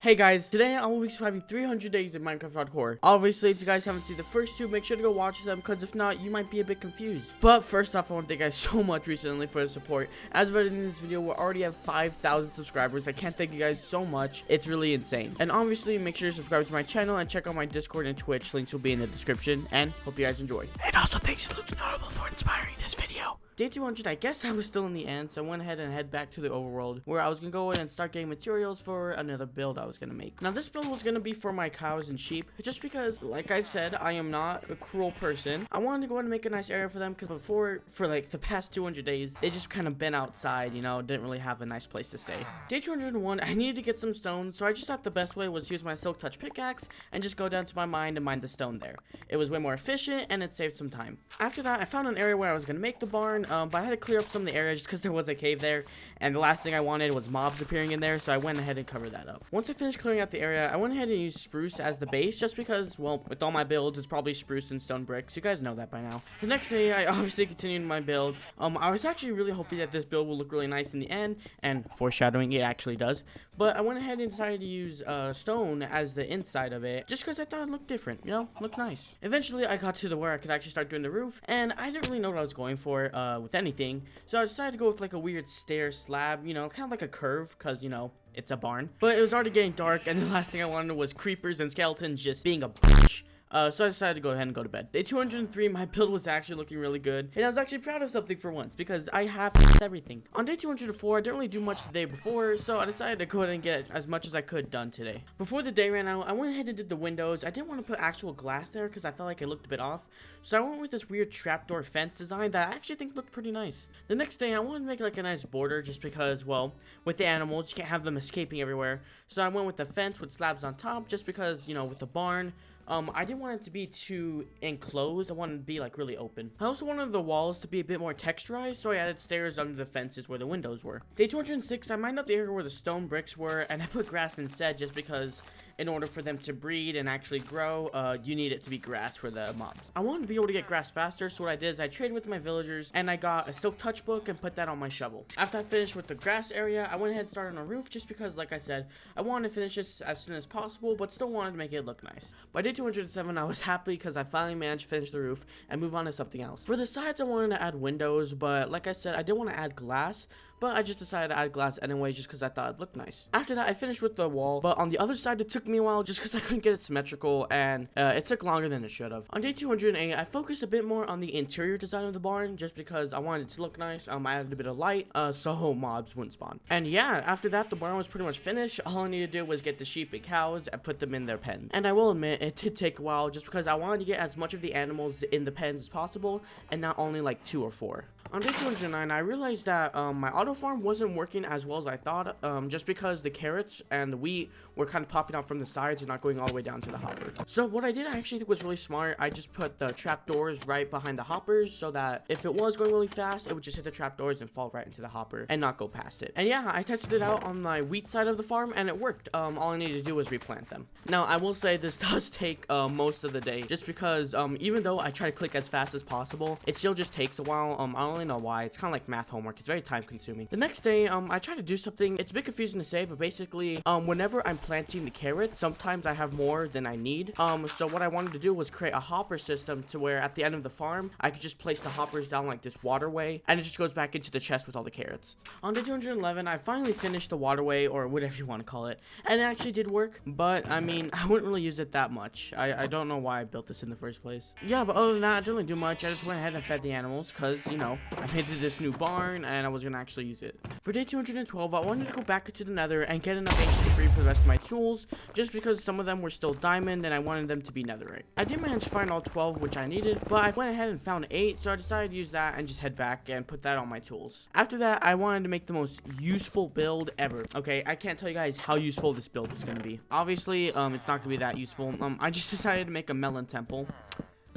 Hey guys, today I will be surviving 300 days in Minecraft Hardcore. Obviously, if you guys haven't seen the first two, make sure to go watch them, because if not, you might be a bit confused. But first off, I want to thank you guys so much recently for the support. As of in this video, we already have 5,000 subscribers. I can't thank you guys so much. It's really insane. And obviously, make sure to subscribe to my channel and check out my Discord and Twitch. Links will be in the description, and hope you guys enjoy. And also, thanks to Luke Notable for inspiring this video. Day 200, I guess I was still in the end, so I went ahead and head back to the overworld, where I was going to go in and start getting materials for another build I was going to make. Now, this build was going to be for my cows and sheep, just because, like I've said, I am not a cruel person. I wanted to go ahead and make a nice area for them, because before, for like the past 200 days, they just kind of been outside, you know, didn't really have a nice place to stay. Day 201, I needed to get some stone, so I just thought the best way was use my Silk Touch pickaxe and just go down to my mine and mine the stone there. It was way more efficient, and it saved some time. After that, I found an area where I was going to make the barn, but I had to clear up some of the area just because there was a cave there, and the last thing I wanted was mobs appearing in there, so I went ahead and covered that up. Once I finished clearing out the area, I went ahead and used spruce as the base, just because, well, with all my builds, it's probably spruce and stone bricks. You guys know that by now. The next day, I obviously continued my build. I was actually really hoping that this build will look really nice in the end, and foreshadowing, it actually does. But I went ahead and decided to use stone as the inside of it, just because I thought it looked different, you know, looked nice. Eventually, I got to the where I could actually start doing the roof, and I didn't really know what I was going for with anything. So I decided to go with like a weird stair slab, you know, kind of like a curve, because, you know, it's a barn. But it was already getting dark, and the last thing I wanted was creepers and skeletons just being a bitch. So I decided to go ahead and go to bed. Day 203, my build was actually looking really good, and I was actually proud of something for once, because I have everything. On day 204, I didn't really do much the day before, so I decided to go ahead and get as much as I could done today. Before the day ran out, I went ahead and did the windows. I didn't want to put actual glass there, because I felt like it looked a bit off, so I went with this weird trapdoor fence design that I actually think looked pretty nice. The next day, I wanted to make like a nice border, just because, well, with the animals, you can't have them escaping everywhere, so I went with the fence with slabs on top, just because, you know, with the barn, I didn't want it to be too enclosed. I wanted it to be like really open. I also wanted the walls to be a bit more texturized, so I added stairs under the fences where the windows were. Day 206, I mined out the area where the stone bricks were, and I put grass instead, just because in order for them to breed and actually grow, you need it to be grass for the mobs. I wanted to be able to get grass faster, so what I did is I traded with my villagers, and I got a Silk Touch book and put that on my shovel. After I finished with the grass area, I went ahead and started on a roof, just because, like I said, I wanted to finish this as soon as possible, but still wanted to make it look nice. By day 207, I was happy because I finally managed to finish the roof and move on to something else. For the sides, I wanted to add windows, but like I said, I didn't want to add glass, but I just decided to add glass anyway, just because I thought it looked nice. After that, I finished with the wall, but on the other side, it took me a while just because I couldn't get it symmetrical, and it took longer than it should have. On day 208, I focused a bit more on the interior design of the barn, just because I wanted it to look nice. I added a bit of light, so mobs wouldn't spawn. And yeah, after that, the barn was pretty much finished. All I needed to do was get the sheep and cows and put them in their pen. And I will admit, it did take a while, just because I wanted to get as much of the animals in the pens as possible, and not only like 2 or 4. On day 209, I realized that my auto farm wasn't working as well as I thought, just because the carrots and the wheat were kind of popping out from the sides and not going all the way down to the hopper. So what I did, I actually think was really smart. I just put the trapdoors right behind the hoppers, so that if it was going really fast, it would just hit the trapdoors and fall right into the hopper and not go past it. And yeah, I tested it out on my wheat side of the farm, and it worked. All I needed to do was replant them. Now, I will say this does take most of the day, just because even though I try to click as fast as possible, it still just takes a while. I don't really know why. It's kind of like math homework. It's very time consuming. The next day, I tried to do something. It's a bit confusing to say, but basically, whenever I'm planting the carrots, sometimes I have more than I need. So what I wanted to do was create a hopper system to where at the end of the farm, I could just place the hoppers down like this waterway, and it just goes back into the chest with all the carrots. On day 211, I finally finished the waterway, or whatever you want to call it, and it actually did work, but I mean, I wouldn't really use it that much. I don't know why I built this in the first place. Yeah, but other than that, I didn't really do much. I just went ahead and fed the animals, because, you know, I made this new barn, and I was gonna actually use it. For day 212, I wanted to go back into the nether and get enough ancient debris for the rest of my tools, just because some of them were still diamond, and I wanted them to be netherite. I did manage to find all 12, which I needed, but I went ahead and found 8, so I decided to use that and just head back and put that on my tools. After that, I wanted to make the most useful build ever. Okay, I can't tell you guys how useful this build was gonna be. Obviously, it's not gonna be that useful. I just decided to make a melon temple.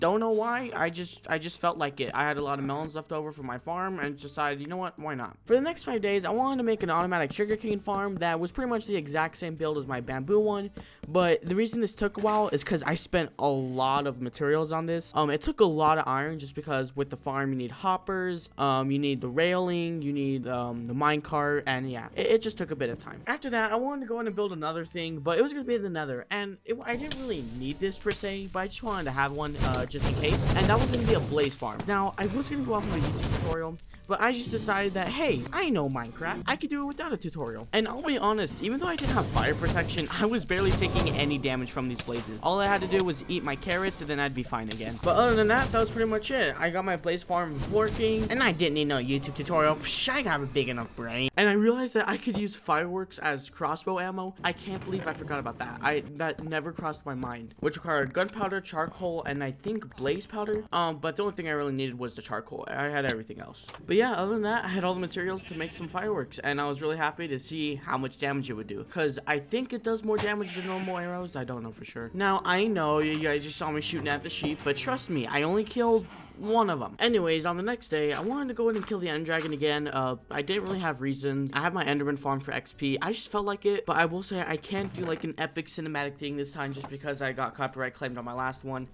Don't know why. I just felt like it. I had a lot of melons left over from my farm and decided, you know what, why not? For the next 5 days, I wanted to make an automatic sugarcane farm that was pretty much the exact same build as my bamboo one. But the reason this took a while is because I spent a lot of materials on this. It took a lot of iron just because with the farm you need hoppers, you need the railing, you need the minecart, and yeah, it just took a bit of time. After that, I wanted to go in and build another thing, but it was gonna be the Nether, and I didn't really need this per se, but I just wanted to have one just in case, and that was gonna be a blaze farm. Now I was gonna go off of a YouTube tutorial, but I just decided that, hey, I know Minecraft. I could do it without a tutorial. And I'll be honest, even though I didn't have fire protection, I was barely taking any damage from these blazes. All I had to do was eat my carrots, and then I'd be fine again. But other than that, that was pretty much it. I got my blaze farm working, and I didn't need no YouTube tutorial. Psh, I got a big enough brain. And I realized that I could use fireworks as crossbow ammo. I can't believe I forgot about that. That never crossed my mind. Which required gunpowder, charcoal, and I think blaze powder. But the only thing I really needed was the charcoal. I had everything else. But yeah, other than that, I had all the materials to make some fireworks, and I was really happy to see how much damage it would do, because I think it does more damage than normal arrows. I don't know for sure. Now, I know you guys just saw me shooting at the sheep, but trust me, I only killed one of them. Anyways, on the next day, I wanted to go in and kill the Ender Dragon again. I didn't really have reasons. I have my Enderman farm for XP. I just felt like it, but I will say I can't do like an epic cinematic thing this time just because I got copyright claimed on my last one.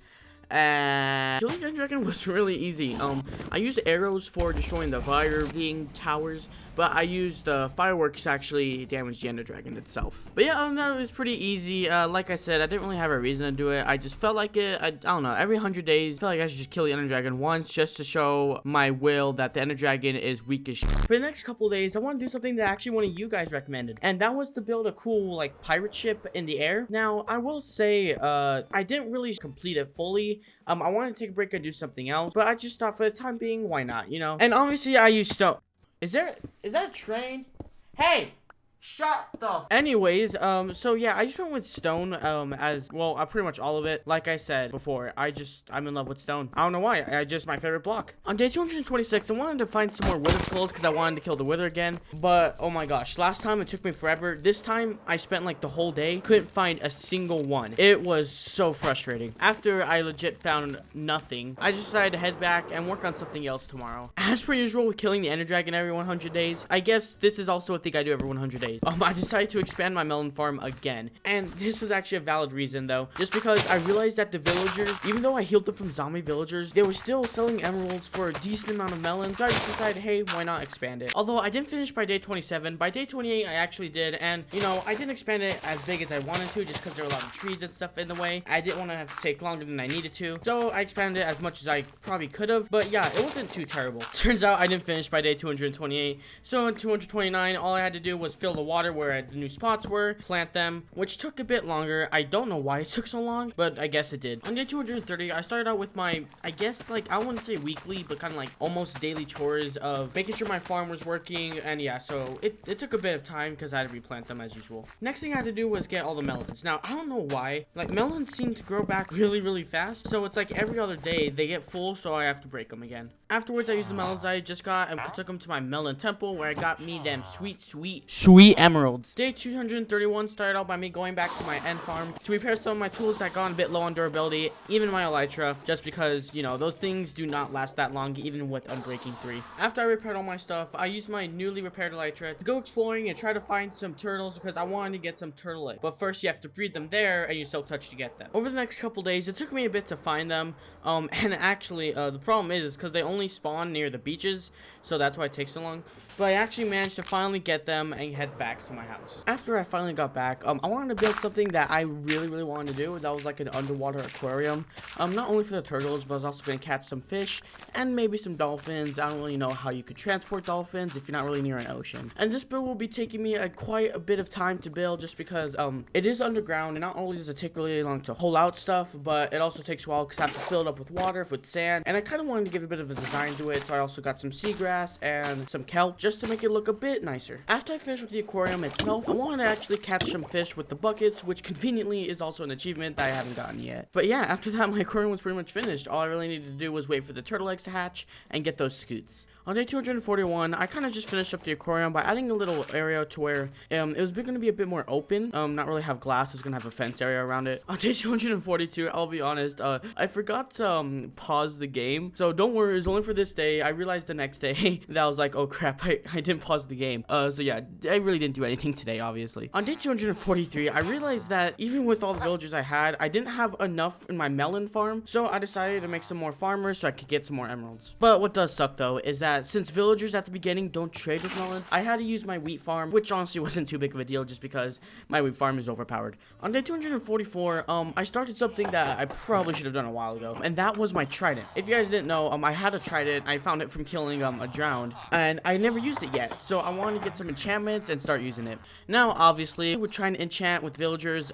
And killing Ender Dragon was really easy. I used arrows for destroying the fire being towers, but I used fireworks to actually damage the Ender Dragon itself. But yeah, other than that, it was pretty easy. Like I said, I didn't really have a reason to do it. I just felt like it. I don't know. Every 100 days, I felt like I should just kill the Ender Dragon once just to show my will that the Ender Dragon is weak as shit. For the next couple days, I want to do something that actually one of you guys recommended, and that was to build a cool like pirate ship in the air. Now, I will say, I didn't really complete it fully. I wanted to take a break and do something else, but I just thought for the time being, why not, you know? And obviously, I used stone. Is that a train? Hey! Shut the Anyways, so yeah, I just went with stone, as well, pretty much all of it. Like I said before, I'm in love with stone. I don't know why, my favorite block. On day 226, I wanted to find some more wither skulls because I wanted to kill the wither again. But, oh my gosh, last time it took me forever. This time, I spent like the whole day, couldn't find a single one. It was so frustrating. After I legit found nothing, I just decided to head back and work on something else tomorrow. As per usual with killing the Ender Dragon every 100 days, I guess this is also a thing I do every 100 days. I decided to expand my melon farm again, and this was actually a valid reason though, just because I realized that the villagers, even though I healed them from zombie villagers, they were still selling emeralds for a decent amount of melons. So I just decided, hey, why not expand it? Although I didn't finish by day 27, by day 28 I actually did, and you know, I didn't expand it as big as I wanted to just because there were a lot of trees and stuff in the way. I didn't want to have to take longer than I needed to, so I expanded it as much as I probably could have. But yeah, it wasn't too terrible. Turns out I didn't finish by day 228, so in 229 all I had to do was fill the water where the new spots were, plant them, which took a bit longer. I don't know why it took so long, but I guess it did. On day 230, I started out with my, I guess, like, I wouldn't say weekly, but kind of like almost daily chores of making sure my farm was working, and yeah, so it took a bit of time because I had to replant them as usual. Next thing I had to do was get all the melons. Now, I don't know why, like, melons seem to grow back really, really fast, so it's like every other day they get full, so I have to break them again. Afterwards, I used the melons I just got and took them to my melon temple where I got me them sweet emeralds. Day 231 started out by me going back to my end farm to repair some of my tools that got a bit low on durability, even my elytra, just because, you know, those things do not last that long, even with Unbreaking 3. After I repaired all my stuff, I used my newly repaired elytra to go exploring and try to find some turtles because I wanted to get some turtle eggs. But first, you have to breed them there, and you silk touch to get them. Over the next couple days, it took me a bit to find them, and actually, the problem is because they only spawn near the beaches, so that's why it takes so long. But I actually managed to finally get them and head back to my house. After I finally got back, I wanted to build something that I really wanted to do. That was like an underwater aquarium. Not only for the turtles, but I was also going to catch some fish and maybe some dolphins. I don't really know how you could transport dolphins if you're not really near an ocean. And this build will be taking me quite a bit of time to build just because it is underground, and not only does it take really long to hole out stuff, but it also takes a while because I have to fill it up with water, with sand, and I kind of wanted to give a bit of a design to it, so I also got some seagrass and some kelp just to make it look a bit nicer. After I finished with the aquarium itself, I wanted to actually catch some fish with the buckets, which conveniently is also an achievement that I haven't gotten yet. But yeah, after that, my aquarium was pretty much finished. All I really needed to do was wait for the turtle eggs to hatch and get those scoots. On day 241, I kind of just finished up the aquarium by adding a little area to where it was going to be a bit more open. Not really have glass, it's going to have a fence area around it. On day 242, I'll be honest, I forgot to pause the game. So don't worry, it was only for this day. I realized the next day that I was like, oh crap, I didn't pause the game. So yeah, I really didn't do anything today, obviously. On day 243, I realized that even with all the villagers I had, I didn't have enough in my melon farm. So I decided to make some more farmers so I could get some more emeralds. But what does suck though is that since villagers at the beginning don't trade with melons, I had to use my wheat farm, which honestly wasn't too big of a deal just because my wheat farm is overpowered. On day 244, I started something that I probably should have done a while ago, and that was my trident. If you guys didn't know, I had a trident. I found it from killing a drowned, and I never used it yet, so I wanted to get some enchantments and start using it. Now, obviously, we're trying to enchant with villagers.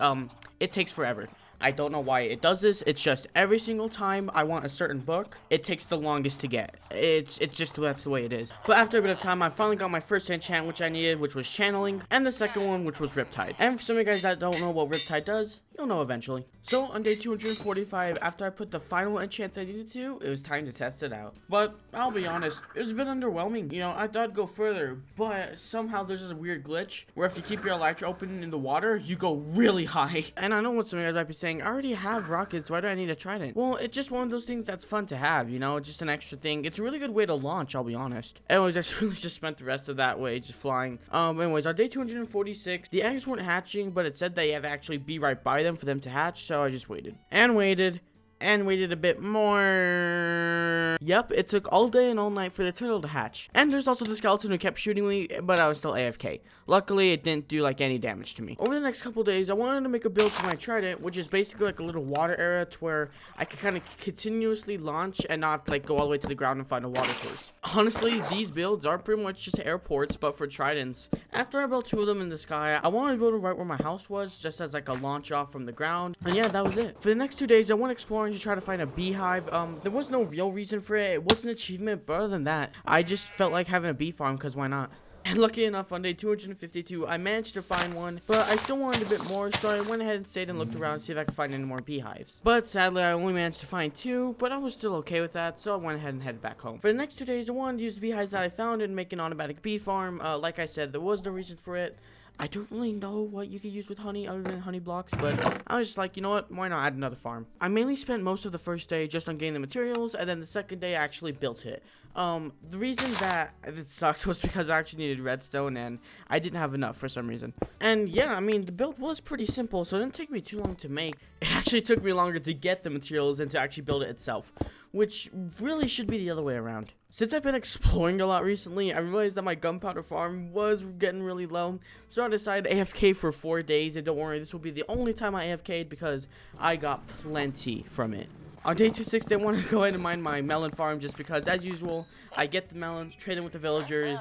It takes forever. I don't know why it does this. It's just every single time I want a certain book, it takes the longest to get. It's just that's the way it is. But after a bit of time, I finally got my first enchant which I needed, which was channeling, and the second one, which was Riptide. And for some of you guys that don't know what Riptide does, you'll know eventually. So on day 245, after I put the final enchants I needed to, it was time to test it out. But I'll be honest, it was a bit underwhelming. You know, I thought I'd go further, but somehow there's this weird glitch where if you keep your elytra open in the water, you go really high. And I know what some of you guys might be saying, I already have rockets, why do I need a trident? Well, it's just one of those things that's fun to have, you know, just an extra thing. It's a really good way to launch, I'll be honest. Anyways, I really just spent the rest of that way just flying. Anyways, on day 246, the eggs weren't hatching, but it said that you had to actually be right by them for them to hatch, so I just waited. And waited. And waited a bit more. Yep, it took all day and all night for the turtle to hatch. And there's also the skeleton who kept shooting me, but I was still AFK. Luckily, it didn't do like any damage to me. Over the next couple days, I wanted to make a build for my trident, which is basically like a little water area to where I could kind of continuously launch and not like go all the way to the ground and find a water source. Honestly, these builds are pretty much just airports, but for tridents. After I built 2 of them in the sky, I wanted to build it right where my house was, just as like a launch off from the ground. And yeah, that was it. For the next 2 days, I went exploring to try to find a beehive. There was no real reason for it. It was an achievement, but other than that, I just felt like having a bee farm because why not? And lucky enough, on day 252, I managed to find one, but I still wanted a bit more, so I went ahead and stayed and looked around to see if I could find any more beehives. But sadly, I only managed to find 2, but I was still okay with that, so I went ahead and headed back home. For the next 2 days, I wanted to use the beehives that I found and make an automatic bee farm. Like I said, there was no reason for it. I don't really know what you could use with honey other than honey blocks, but I was just like, you know what, why not add another farm? I mainly spent most of the first day just on getting the materials, and then the second day I actually built it. The reason that it sucks was because I actually needed redstone, and I didn't have enough for some reason. And yeah, I mean, the build was pretty simple, so it didn't take me too long to make. It actually took me longer to get the materials than to actually build it itself, which really should be the other way around. Since I've been exploring a lot recently, I realized that my gunpowder farm was getting really low, so I decided to AFK for 4 days, and don't worry, this will be the only time I AFK'd because I got plenty from it. On day 260, I want to go ahead and mine my melon farm just because, as usual, I get the melons, trade them with the villagers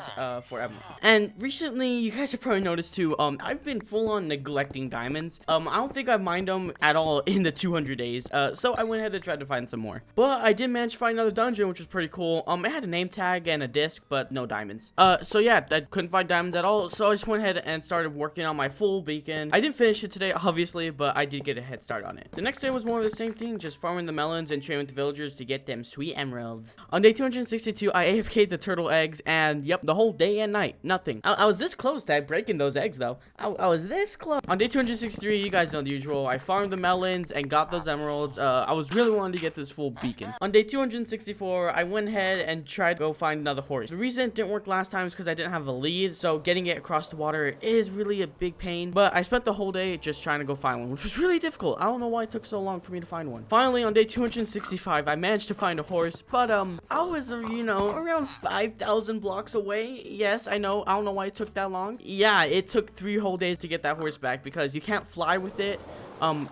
for emerald. And recently, you guys have probably noticed too, I've been full on neglecting diamonds. I don't think I've mined them at all in the 200 days, so I went ahead and tried to find some more. But I did manage to find another dungeon, which was pretty cool. It had a name tag and a disc, but no diamonds. So yeah, I couldn't find diamonds at all, so I just went ahead and started working on my full beacon. I didn't finish it today, obviously, but I did get a head start on it. The next day was more of the same thing, just farming the melons and trading with the villagers to get them sweet emeralds. On day 262, I AFK'd the turtle eggs, and yep, the whole day and night, nothing. I was this close to breaking those eggs, though. I was this close. On day 263, you guys know the usual. I farmed the melons and got those emeralds. I was really wanting to get this full beacon. On day 264, I went ahead and tried to go find another horse. The reason it didn't work last time is because I didn't have a lead, so getting it across the water is really a big pain. But I spent the whole day just trying to go find one, which was really difficult. I don't know why it took so long for me to find one. Finally, on day 265, I managed to find a horse, but I was, you know, around 5,000 blocks away. Yes, I know. I don't know why it took that long. Yeah, it took 3 whole days to get that horse back because you can't fly with it.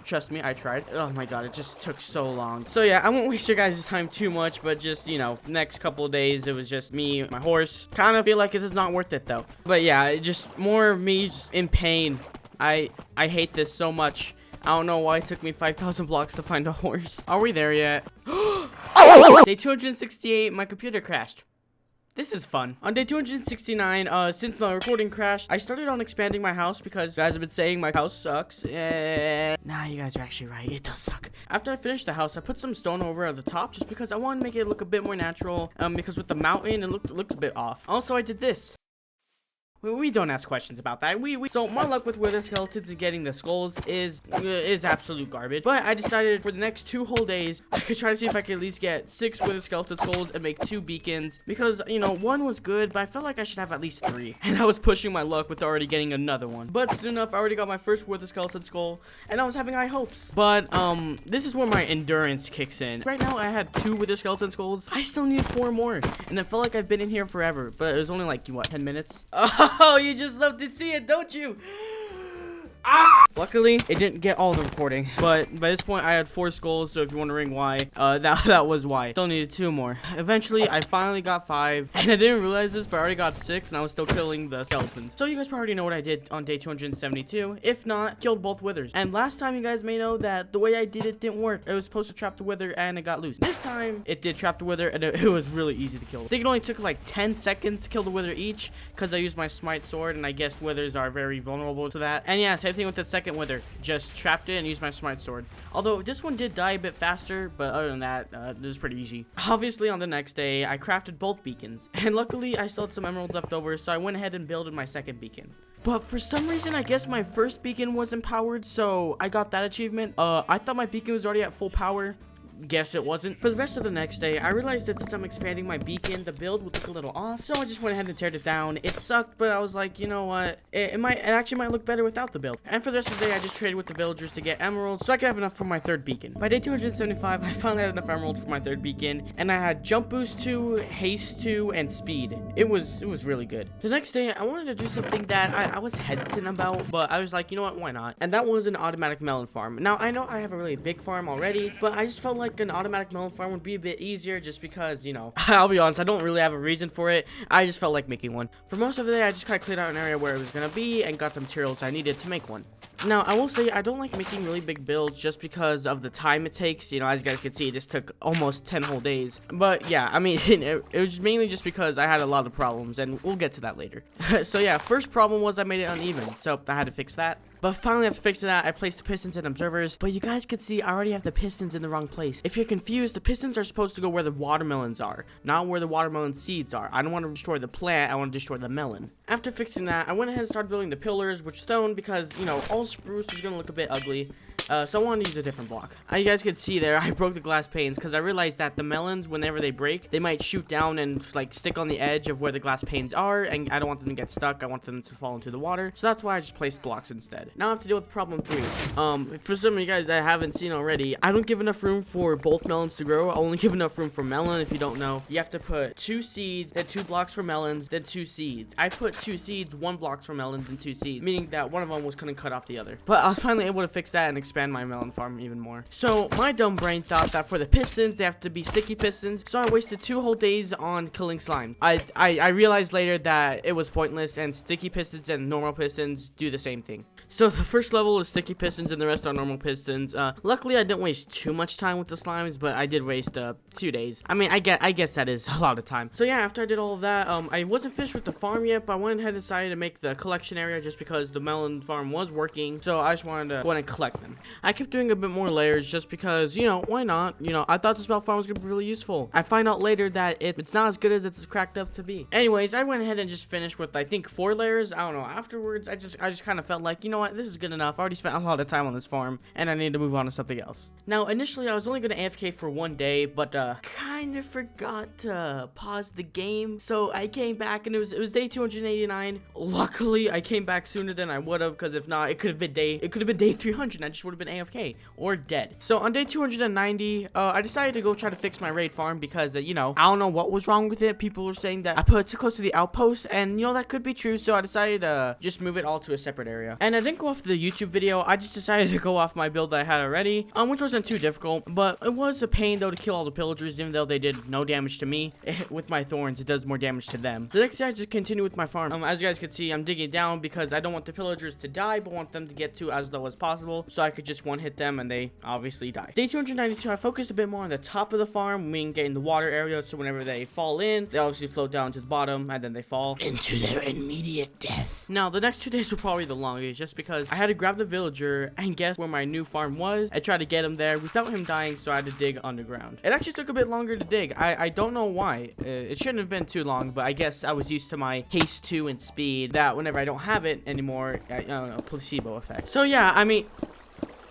Trust me, I tried. Oh my god, it just took so long. So yeah, I won't waste your guys' time too much, but just, you know, next couple of days, it was just me, my horse. Kind of feel like it is not worth it though. But yeah, it just more of me just in pain. I hate this so much. I don't know why it took me 5,000 blocks to find a horse. Are we there yet? Day 268, my computer crashed. This is fun. On day 269, since my recording crashed, I started on expanding my house because you guys have been saying my house sucks. Nah, you guys are actually right. It does suck. After I finished the house, I put some stone over at the top just because I wanted to make it look a bit more natural. Because with the mountain, it looked a bit off. Also, I did this. We don't ask questions about that. So my luck with wither skeletons and getting the skulls is absolute garbage. But I decided for the next 2 whole days, I could try to see if I could at least get 6 wither skeleton skulls and make 2 beacons. Because, you know, 1 was good, but I felt like I should have at least 3. And I was pushing my luck with already getting another one. But soon enough, I already got my first wither skeleton skull, and I was having high hopes. But, this is where my endurance kicks in. Right now, I had 2 wither skeleton skulls. I still need 4 more. And it felt like I've been in here forever. But it was only like, what, 10 minutes? Oh, you just love to see it, don't you? Ah! Luckily, it didn't get all the recording, but by this point, I had 4 skulls, so if you're wondering why, that was why. Still needed 2 more. Eventually, I finally got 5, and I didn't realize this, but I already got 6, and I was still killing the skeletons. So you guys already know what I did on day 272. If not, killed both withers. And last time, you guys may know that the way I did it didn't work. It was supposed to trap the wither, and it got loose. This time, it did trap the wither, and it was really easy to kill. I think it only took like 10 seconds to kill the wither each, because I used my smite sword, and I guess withers are very vulnerable to that. And yeah, same thing with the second wither, just trapped it and used my smite sword. Although this one did die a bit faster, but other than that, it was pretty easy. Obviously, on the next day, I crafted both beacons, and luckily I still had some emeralds left over, so I went ahead and built my second beacon. But for some reason, I guess my first beacon wasn't powered, so I got that achievement. I thought my beacon was already at full power. Guess it wasn't. For the rest of the next day, I realized that since I'm expanding my beacon, the build would look a little off, so I just went ahead and teared it down. It sucked, but I was like, you know what, it actually might look better without the build. And for the rest of the day, I just traded with the villagers to get emeralds so I could have enough for my 3rd beacon. By day 275, I finally had enough emeralds for my 3rd beacon, and I had jump boost 2, haste 2, and speed. It was really good. The next day, I wanted to do something that I was hesitant about, but I was like, you know what, why not? And that was an automatic melon farm. Now, I know I have a really big farm already, but I just felt like an automatic melon farm would be a bit easier just because, you know, I'll be honest, I don't really have a reason for it. I just felt like making one. For most of the day, I just kind of cleared out an area where it was going to be and got the materials I needed to make one. Now, I will say I don't like making really big builds just because of the time it takes. You know, as you guys can see, this took almost 10 whole days. But yeah, I mean, it was mainly just because I had a lot of problems, and we'll get to that later. So yeah, first problem was I made it uneven, so I had to fix that. But finally, after fixing that, I placed the pistons and observers. But you guys can see I already have the pistons in the wrong place. If you're confused, the pistons are supposed to go where the watermelons are, not where the watermelon seeds are. I don't want to destroy the plant, I want to destroy the melon. After fixing that, I went ahead and started building the pillars with stone because, you know, all spruce is going to look a bit ugly. So I wanted to use a different block. You guys can see there, I broke the glass panes because I realized that the melons, whenever they break, they might shoot down and like stick on the edge of where the glass panes are, and I don't want them to get stuck. I want them to fall into the water. So that's why I just placed blocks instead. Now I have to deal with problem 3. For some of you guys that haven't seen already, I don't give enough room for both melons to grow. I only give enough room for melon. If you don't know, you have to put 2 seeds, then 2 blocks for melons, then 2 seeds. I put 2 seeds, 1 blocks for melons, and 2 seeds, meaning that one of them was going to cut off the other. But I was finally able to fix that and expand my melon farm even more. So my dumb brain thought that for the pistons, they have to be sticky pistons, so I wasted 2 whole days on killing slime. I realized later that it was pointless, and sticky pistons and normal pistons do the same thing. So the first level is sticky pistons and the rest are normal pistons. Luckily I didn't waste too much time with the slimes, but I did waste 2 days. I mean, I guess that is a lot of time. So yeah, after I did all of that, I wasn't finished with the farm yet, but I went ahead and decided to make the collection area just because the melon farm was working, so I just wanted to go ahead and collect them. I kept doing a bit more layers just because, you know, why not? You know, I thought this melt farm was gonna be really useful. I find out later that it's not as good as it's cracked up to be. Anyways, I went ahead and just finished with I think 4 layers. I don't know. Afterwards, I just kind of felt like, you know what, this is good enough. I already spent a lot of time on this farm, and I need to move on to something else. Now, initially, I was only gonna AFK for 1 day, but kind of forgot to pause the game, so I came back, and it was day 289. Luckily, I came back sooner than I would have, because if not, it could have been day 300, and I just would have been AFK or dead. So on day 290, I decided to go try to fix my raid farm because, you know, I don't know what was wrong with it. People were saying that I put it too close to the outpost, and, you know, that could be true, so I decided to just move it all to a separate area. And I didn't go off the YouTube video, I just decided to go off my build that I had already, which wasn't too difficult, but it was a pain, though, to kill all the pillagers, even though they did no damage to me. With my thorns, it does more damage to them. The next day, I just continued with my farm. As you guys can see, I'm digging down because I don't want the pillagers to die, but want them to get to as low as possible, so I could just one hit them and they obviously die. Day 292, I focused a bit more on the top of the farm, meaning getting the water area, so whenever they fall in, they obviously float down to the bottom and then they fall into their immediate death. Now, the next 2 days were probably the longest just because I had to grab the villager and guess where my new farm was. I tried to get him there without him dying, so I had to dig underground. It actually took a bit longer to dig. I don't know why. It shouldn't have been too long, but I guess I was used to my haste 2 and speed that whenever I don't have it anymore, I don't know, placebo effect. So yeah, I mean,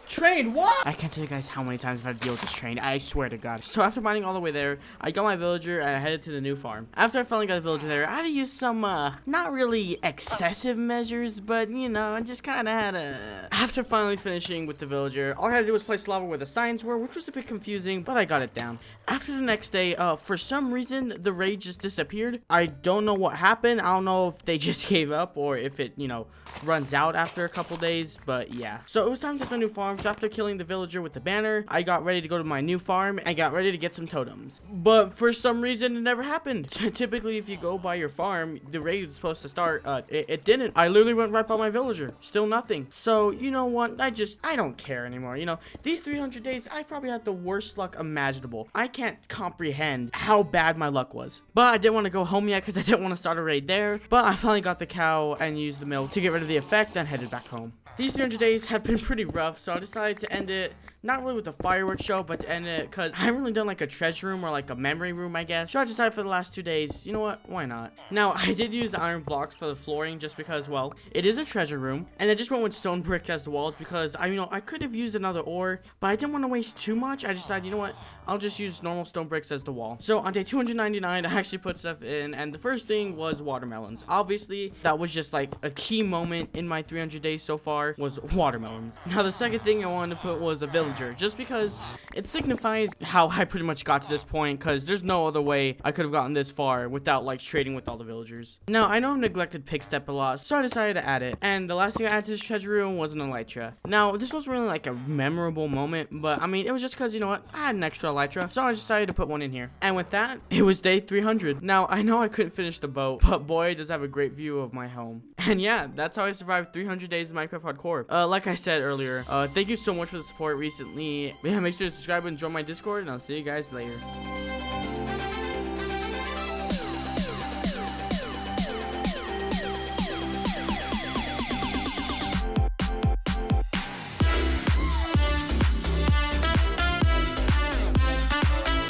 train, what? I can't tell you guys how many times I've had to deal with this train. I swear to God. So after mining all the way there, I got my villager and I headed to the new farm. After I finally got the villager there, I had to use some, not really excessive measures, but, you know, I just kind of had a... After finally finishing with the villager, all I had to do was place lava where the signs were, which was a bit confusing, but I got it down. After the next day, for some reason, the raid just disappeared. I don't know what happened. I don't know if they just gave up or if it, you know, runs out after a couple days, but yeah. So it was time to start a new farm. So after killing the villager with the banner, I got ready to go to my new farm and got ready to get some totems. But for some reason, it never happened. Typically, if you go by your farm, the raid is supposed to start. It didn't. I literally went right by my villager. Still nothing. So, you know what? I don't care anymore. You know, these 300 days, I probably had the worst luck imaginable. I can't comprehend how bad my luck was. But I didn't want to go home yet because I didn't want to start a raid there. But I finally got the cow and used the milk to get rid of the effect and headed back home. These 300 days have been pretty rough, so I decided to end it, not really with a fireworks show, but to end it because I haven't really done like a treasure room or like a memory room, I guess. So I decided for the last 2 days, you know what, why not? Now, I did use iron blocks for the flooring just because, well, it is a treasure room, and I just went with stone brick as the walls because, I could have used another ore, but I didn't want to waste too much. I decided, you know what, I'll just use normal stone bricks as the wall. So on day 299, I actually put stuff in, and the first thing was watermelons. Obviously, that was just like a key moment in my 300 days so far was watermelons. Now, the second thing I wanted to put was a villager, just because it signifies how I pretty much got to this point, because there's no other way I could have gotten this far without like trading with all the villagers. Now, I know I've neglected Pig Step a lot, so I decided to add it, and the last thing I added to this treasure room was an elytra. Now, this wasn't really like a memorable moment, but I mean, it was just because, you know what, I had an extra elytra, so I decided to put one in here. And with that, it was day 300. Now, I know I couldn't finish the boat, but boy, does I have a great view of my home. And yeah, that's how I survived 300 days of Minecraft Hardcore. Like I said earlier, thank you so much for the support recently. Yeah, make sure to subscribe and join my Discord, and I'll see you guys later.